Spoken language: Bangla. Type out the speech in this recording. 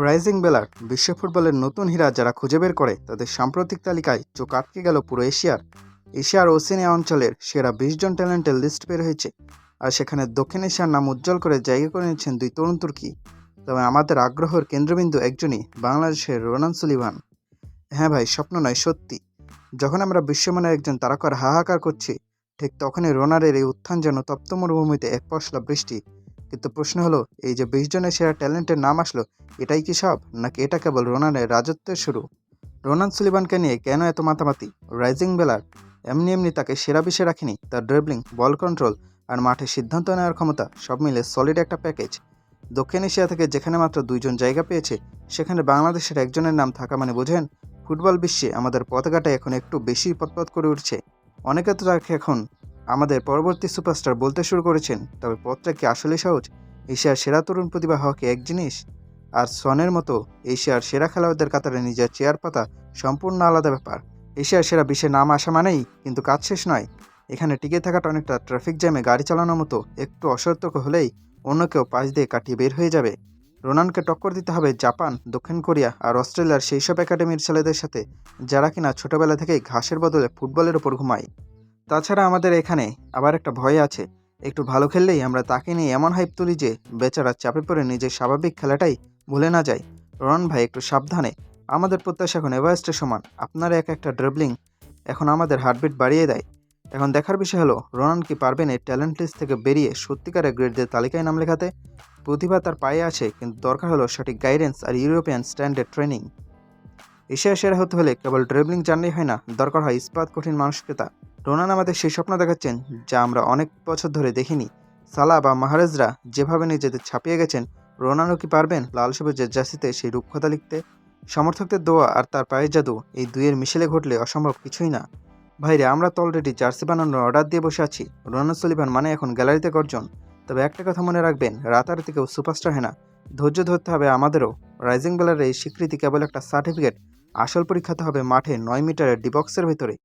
রাইজিং বেলার বিশ্ব ফুটবলের নতুন হীরা যারা খুঁজে বের করে তাদের সাম্প্রতিক তালিকায় চোখ আটকে গেল পুরো এশিয়ার ওসেনিয়া অঞ্চলের সেরা 20 জন ট্যালেন্টের লিস্ট বের হয়েছে। আর সেখানে দক্ষিণ এশিয়ার নাম উজ্জ্বল করে জায়গা করে নিচ্ছেন দুই তরুণ তুর্কি। তবে আমাদের আগ্রহের কেন্দ্রবিন্দু একজনই, বাংলাদেশের রোনান সুলিভান। হ্যাঁ ভাই, স্বপ্ন নয়, সত্যি। যখন আমরা বিশ্বমানের একজন তারকার হাহাকার করছি, ঠিক তখনই রোনারের এই উত্থান যেন তপ্ত মরুভূমিতে এক পশলা বৃষ্টি। কিন্তু প্রশ্ন হলো, এই যে 20 জনের সেরা ট্যালেন্টের নাম আসলো, এটাই কি সব, নাকি এটা কেবল রোনারের রাজত্বের শুরু? রোনান সুলিভানকে নিয়ে কেন এত মাতামাতি? রাইজিং বেলার এমনি এমনি তাকে সেরা বিষে রাখেনি, তার ড্রিবলিং, বল কন্ট্রোল আর মাঠে সিদ্ধান্ত নেওয়ার ক্ষমতা সব মিলে সলিড একটা প্যাকেজ। দক্ষিণ এশিয়া থেকে যেখানে মাত্র 2 জন জায়গা পেয়েছে, সেখানে বাংলাদেশের একজনের নাম থাকা মানে বোঝেন, ফুটবল বিশ্বে আমাদের পতাকাটা এখন একটু বেশি পতপত করে উঠছে। অনেকে তো তাকে এখন আমাদের পরবর্তী সুপারস্টার বলতে শুরু করেছেন। তবে পথটা কি আসলে সহজ? এশিয়ার সেরা তরুণ প্রতিভা হওয়া কি এক জিনিস, আর সনের মতো এশিয়ার সেরা খেলোয়াড়দের কাতারে নিজের চেয়ার পাতা সম্পূর্ণ আলাদা ব্যাপার। এশিয়ার সেরা বিশ্বে নাম আসা মানেই কিন্তু কাজ শেষ নয়। এখানে টিকে থাকাটা অনেকটা ট্রাফিক জ্যামে গাড়ি চালানোর মতো, একটু অসতর্ক হলেই অন্য কেউ পাশ দিয়ে কাটিয়ে বের হয়ে যাবে। রোনানকে টক্কর দিতে হবে জাপান, দক্ষিণ কোরিয়া আর অস্ট্রেলিয়ার সেই সব একাডেমির ছেলেদের সাথে, যারা কিনা ছোটবেলা থেকেই ঘাসের বদলে ফুটবলের ওপর ঘুমায়। তাছাড়া আমাদের এখানে আবার একটা ভয় আছে, একটু ভালো খেললেই আমরা তাকে নিয়ে এমন হাইপ তুলি যে বেচারা চাপে পড়ে নিজের স্বাভাবিক খেলাটাই ভুলে না যায়। রোনান ভাই, একটু সাবধানে। আমাদের প্রত্যাশা এখন এভারেস্টের সমান। আপনার একটা ড্রিবলিং এখন আমাদের হার্টবিট বাড়িয়ে দেয়। এখন দেখার বিষয় হলো, রোনান কি পারবেন এই ট্যালেন্ট লিস্ট থেকে বেরিয়ে সত্যিকারের গ্রেডদের তালিকায় নাম লেখাতে? প্রতিভা তার পায়ে আছে, কিন্তু দরকার হলো সঠিক গাইডেন্স আর ইউরোপিয়ান স্ট্যান্ডার্ড ট্রেনিং। এশিয়া সেরা হতে হলে কেবল ড্রিবলিং জানলেই হয় না, দরকার হয় ইস্পাত কঠিন মানসিকতা। রোনান আমাদের সেই স্বপ্ন দেখাচ্ছেন যা আমরা অনেক বছর ধরে দেখিনি। সালা বা মাহারেজরা যেভাবে নিজেদের ছাপিয়ে গেছেন, রোনানও কি পারবেন লাল সবুজের জার্সিতে সেই রূপকথা লিখতে? সমর্থকদের দোয়া আর তার পায়ের জাদু, এই দুইয়ের মিশেলে ঘটলে অসম্ভব কিছুই না। ভাইরে, আমরা তো অলরেডি জার্সি বানানোর অর্ডার দিয়ে বসে আছি। রোনান সুলিভান মানে এখন গ্যালারিতে গর্জন। তবে একটা কথা মনে রাখবেন, রাতারাতি কেউ সুপারস্টার হয় না। ধৈর্য ধরতে হবে আমাদেরও। রাইজিং বেলার এই স্বীকৃতি কেবল একটা সার্টিফিকেট, আসল পরীক্ষাতে হবে মাঠে 9 মিটারের ডিবক্সের ভেতরে।